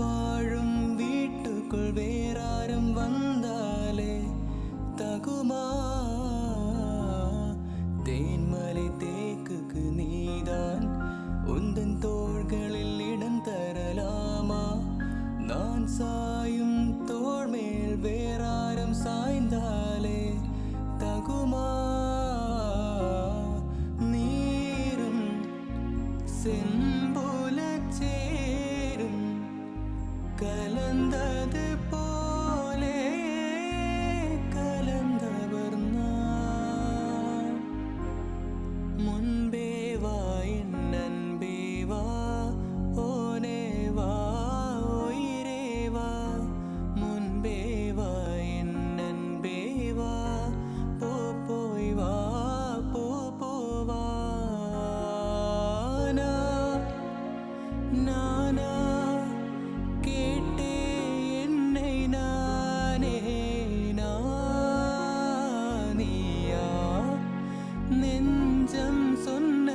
வாழும் வீட்டுக்குள் வேறாரும் வந்தாலே தகுமா? தேன்மலை தேக்குக்கு நீதான் உந்தன் தோள்களில் இடம் தரலாமா? நான் சாயும் தோள் மேல் வேறாரும் சாய்ந்தாலே தகுமா? நீரும் செம்புல சேரும் கலந்தது போலே கலந்தவர் நான். முன்பே வா என் அன்பே வா, ஓனே வா உயிரே வா. முன்பே வா என் அன்பே வா, போய் வா போவா. நானா கேட்டே என்னை நானே நானியா? நெஞ்சம் சொன்ன